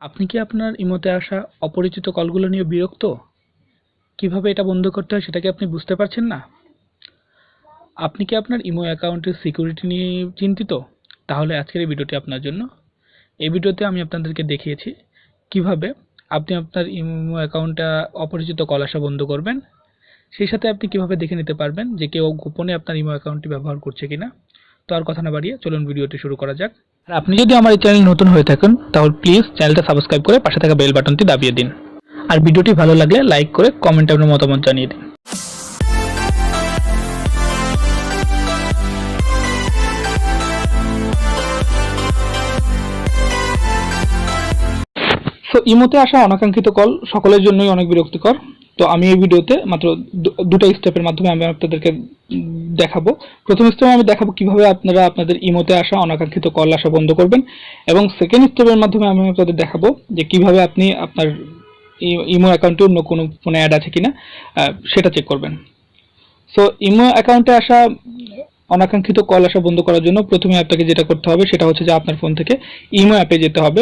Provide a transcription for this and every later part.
আপনি কি আপনার ইমোতে আসা অপরিচিত কলগুলো নিয়ে বিরক্ত? কিভাবে এটা বন্ধ করতে হয় সেটা কি আপনি বুঝতে পারছেন না? আপনি কি আপনার ইমো অ্যাকাউন্টের সিকিউরিটি নিয়ে চিন্তিত? তাহলে আজকের এই ভিডিওটি আপনার জন্য। এই ভিডিওতে আমি আপনাদেরকে দেখিয়েছি কিভাবে আপনি আপনার ইমো অ্যাকাউন্টটা অপরিচিত কল আসা বন্ধ করবেন। সেই সাথে আপনি কিভাবে দেখে নিতে পারবেন যে কেউ গোপনে আপনার ইমো অ্যাকাউন্টটি ব্যবহার করছে কিনা। তো আর কথা না বাড়িয়ে চলুন ভিডিওটি শুরু করা যাক। আর আপনি যদি আমার এই চ্যানেল নতুন হয়ে থাকেন তাহলে প্লিজ চ্যানেলটা সাবস্ক্রাইব করে পাশে থাকা বেল বাটনটি দাবিয়ে দিন। আর ভিডিওটি ভালো লাগলে লাইক করে কমেন্টে আপনার মতামত জানিয়ে দিন। সো ইমোতে আসা অনাকাঙ্ক্ষিত কল সকলের জন্যই অনেক বিরক্তিকর। তো আমি এই ভিডিওতে মাত্র দুটো স্টেপের মাধ্যমে আমি আপনাদেরকে দেখাবো। প্রথম স্টেপে আমি দেখাবো কিভাবে আপনারা আপনাদের ইমোতে আসা অনাকাঙ্ক্ষিত কল আসা বন্ধ করবেন, এবং সেকেন্ড স্টেপের মাধ্যমে আমি আপনাদের দেখাবো যে কিভাবে আপনি আপনার ইমো অ্যাকাউন্টে অন্য কোনো ফোনে অ্যাড আছে কিনা সেটা চেক করবেন। সো ইমো অ্যাকাউন্টে আসা অনাকাঙ্ক্ষিত কল আসা বন্ধ করার জন্য প্রথমে আপনাকে যেটা করতে হবে সেটা হচ্ছে যে আপনার ফোন থেকে ইমো অ্যাপে যেতে হবে।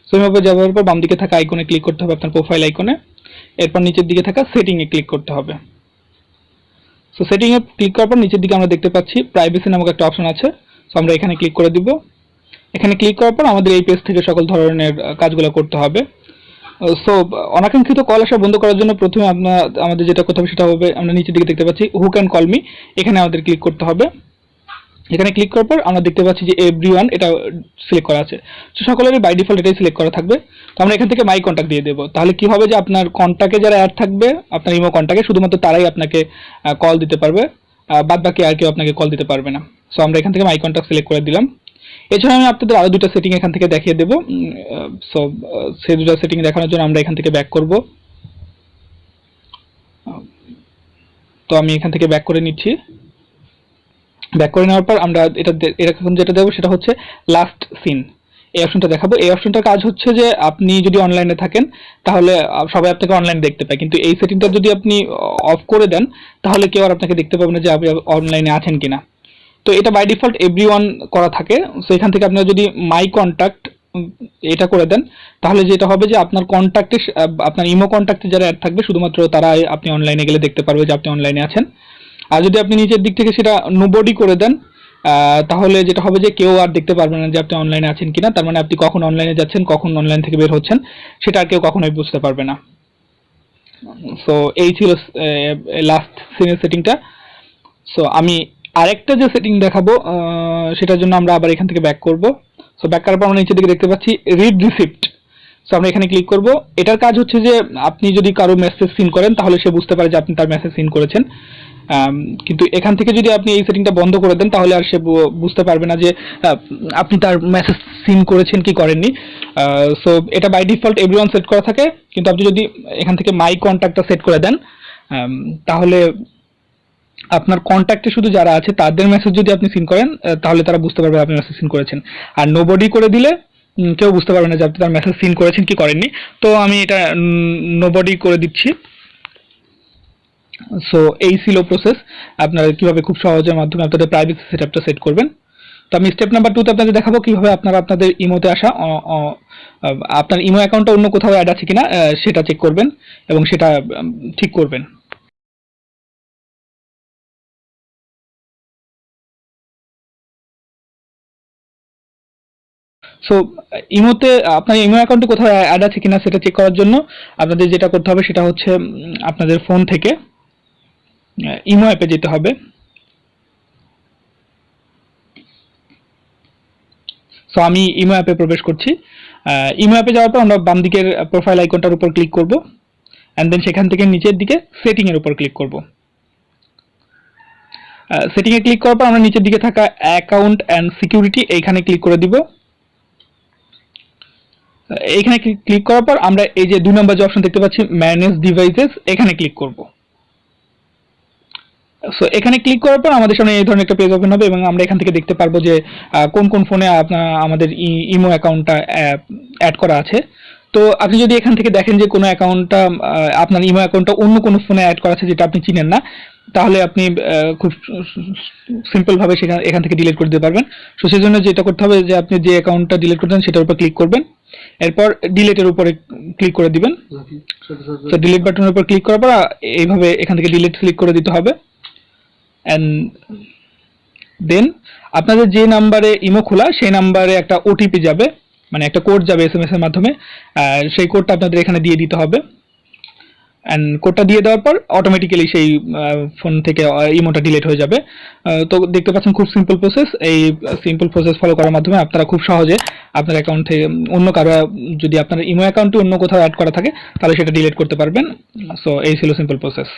সো ইমো অ্যাপে যাওয়ার পর বাম দিকে থাকা আইকনে ক্লিক করতে হবে, আপনার প্রোফাইল আইকনে। এরপর নিচের দিকে থাকা সেটিংয়ে ক্লিক করতে হবে। সো সেটিংয়ে ক্লিক করার পর নিচের দিকে আমরা দেখতে পাচ্ছি প্রাইভেসি নামক একটা অপশন আছে। সো আমরা এখানে ক্লিক করে দিব। এখানে ক্লিক করার পর আমাদের এই পেজ থেকে সকল ধরনের কাজগুলো করতে হবে। সো অনাকাঙ্ক্ষিত কল আসা বন্ধ করার জন্য প্রথমে আমাদের যেটা করতে হবে সেটা হবে, আমরা নিচের দিকে দেখতে পাচ্ছি হু ক্যান কল মি, এখানে আমাদের ক্লিক করতে হবে। এখানে ক্লিক করার পর আমরা দেখতে পাচ্ছি যে এভরিওয়ান এটা সিলেক্ট করা আছে। তো সকলেরই বাই ডিফল্ট এটাই সিলেক্ট করা থাকবে। তো আমরা এখান থেকে মাই কন্ট্যাক্ট দিয়ে দেবো। তাহলে কি হবে যে আপনার কন্ট্যাক্টে যারা অ্যাড থাকবে আপনার ইমো কন্ট্যাক্টে শুধুমাত্র তারাই আপনাকে কল দিতে পারবে, বাদ বাকি আর কেউ আপনাকে কল দিতে পারবে না। সো আমরা এখান থেকে মাই কন্ট্যাক্ট সিলেক্ট করে দিলাম। এছাড়া আমি আপনাদের আরো দুটো সেটিং এখান থেকে দেখিয়ে দেবো। সো সেই দুটো সেটিং দেখানোর জন্য আমরা এখান থেকে ব্যাক করব। তো আমি এখান থেকে ব্যাক করে নিচ্ছি। ব্যাক করে নেওয়ার পর আমরা এরকম যেটা দেবো সেটা হচ্ছে লাস্ট সিন, এই অপশনটা দেখাবো। এই অপশনটার কাজ হচ্ছে যে আপনি যদি অনলাইনে থাকেন তাহলে সবাই আপনাকে অনলাইনে দেখতে পায়, কিন্তু এই সেটিংটা যদি আপনি অফ করে দেন তাহলে কেউ আর আপনাকে দেখতে পাবে না যে আপনি অনলাইনে আছেন কিনা। তো এটা বাই ডিফল্ট এভরিওয়ান করা থাকে। সো এখান থেকে আপনারা যদি মাই কন্ট্যাক্ট এটা করে দেন তাহলে যেটা হবে যে আপনার কন্ট্যাক্টে, আপনার ইমো কন্ট্যাক্টে যারা অ্যাড থাকবে শুধুমাত্র তারাই আপনি অনলাইনে গেলে দেখতে পারবে যে আপনি অনলাইনে আছেন। আর যদি আপনি নিচের দিক থেকে সেটা নোবডি করে দেন তাহলে যেটা হবে যে কেউ আর দেখতে পারবে না যে আপনি অনলাইনে আছেন কিনা। তার মানে আপনি কখন অনলাইনে যাচ্ছেন, কখন অনলাইন থেকে বের হচ্ছেন সেটা আর কেউ কখনোই বুঝতে পারবে না। সো এই ছিল লাস্ট সিনের সেটিংটা। সো আমি আরেকটা যে সেটিং দেখাবো সেটার জন্য আমরা আবার এখান থেকে ব্যাক করব। সো ব্যাক করার পর আমরা নিচের দিকে দেখতে পাচ্ছি রিড রিসিপ্ট। সো আমরা এখানে ক্লিক করব। এটার কাজ হচ্ছে যে আপনি যদি কারো মেসেজ সিন করেন তাহলে সে বুঝতে পারে যে আপনি তার মেসেজ সিন করেছেন। কিন্তু এখান থেকে যদি আপনি এই সেটিংটা বন্ধ করে দেন তাহলে আর সে বুঝতে পারবে না যে আপনি তার মেসেজ সিন করেছেন কি করেননি। সো এটা বাই ডিফল্ট এভরিওয়ান সেট করা থাকে, কিন্তু আপনি যদি এখান থেকে মাই কন্ট্যাক্টটা সেট করে দেন তাহলে আপনার কন্ট্যাক্টে শুধু যারা আছে তাদের মেসেজ যদি আপনি সিন করেন তাহলে তারা বুঝতে পারবে আপনি মেসেজ সিন করেছেন। আর নোবডি করে দিলে কেউ বুঝতে পারবে না যে আপনি তার মেসেজ সিন করেছেন কি করেননি। তো আমি এটা নোবডি করে দিচ্ছি। সো এই ছিল প্রসেস, আপনারা কিভাবে খুব সহজের মাধ্যমে আপনাদের প্রাইভেসি সেটআপটা সেট করবেন। তো আমি স্টেপ নাম্বার 2 তে আপনাদের দেখাবো কিভাবে আপনারা আপনাদের ইমোতে আসা আপনার ইমো অ্যাকাউন্টটা অন্য কোথাও অ্যাড আছে কিনা সেটা চেক করবেন এবং সেটা ঠিক করবেন। সো ইমোতে আপনার ইমো অ্যাকাউন্টে কোথাও অ্যাড আছে কিনা সেটা চেক করার জন্য আপনাদের যেটা করতে হবে সেটা হচ্ছে আপনাদের ফোন থেকে ইমো অ্যাপে যেতে হবে। সো আমি ইমো অ্যাপে প্রবেশ করছি। ইমো অ্যাপে যাওয়ার পর আমরা বাম দিকের প্রোফাইল আইকনটার উপর ক্লিক করব, অ্যান্ড দেন সেখান থেকে নিচের দিকে সেটিং এর উপর ক্লিক করব। সেটিং এ ক্লিক করার পর আমরা নিচের দিকে থাকা অ্যাকাউন্ট অ্যান্ড সিকিউরিটি এইখানে ক্লিক করে দিব। এইখানে ক্লিক করার পর আমরা এই যে 2 নম্বর যে অপশন দেখতে পাচ্ছি ম্যানেজ ডিভাইসেস, এখানে ক্লিক করব। সো এখানে ক্লিক করার পর আমাদের সামনে এই ধরনের একটা পেজ ওপেন হবে এবং আমরা এখান থেকে দেখতে পারবো যে কোন কোন ফোনে আমাদের ইমো অ্যাকাউন্টটা অ্যাড করা আছে। তো আপনি যদি এখান থেকে দেখেন যে কোনো অ্যাকাউন্টটা আপনার ইমো অ্যাকাউন্টটা অন্য কোনো ফোনে অ্যাড করা আছে যেটা আপনি চিনেন না, তাহলে আপনি খুব সিম্পল ভাবে এখান থেকে ডিলিট করে দিতে পারবেন। সো সেই জন্য যেটা করতে হবে যে আপনি যে অ্যাকাউন্টটা ডিলিট করতে চান সেটার উপর ক্লিক করবেন, এরপর ডিলিটের উপরে ক্লিক করে দিবেন। তো ডিলিট বাটনের উপর ক্লিক করার পর এইভাবে এখান থেকে ডিলিট ক্লিক করে দিতে হবে। অ্যান্ড দেন আপনাদের যে নাম্বারে ইমো খোলা সেই নাম্বারে একটা ওটিপি যাবে, মানে একটা কোড যাবে এসএমএস এর মাধ্যমে, সেই কোডটা আপনাদের এখানে দিয়ে দিতে হবে। অ্যান্ড কোডটা দিয়ে দেওয়ার পর অটোমেটিক্যালি সেই ফোন থেকে ইমোটা ডিলিট হয়ে যাবে। তো দেখতে পাচ্ছেন খুব সিম্পল প্রসেস। এই সিম্পল প্রসেস ফলো করার মাধ্যমে আপনারা খুব সহজে আপনার অ্যাকাউন্ট থেকে অন্য কারো, যদি আপনার ইমো অ্যাকাউন্টে অন্য কোথাও অ্যাড করা থাকে তাহলে সেটা ডিলিট করতে পারবেন। সো এই ছিল সিম্পল প্রসেস।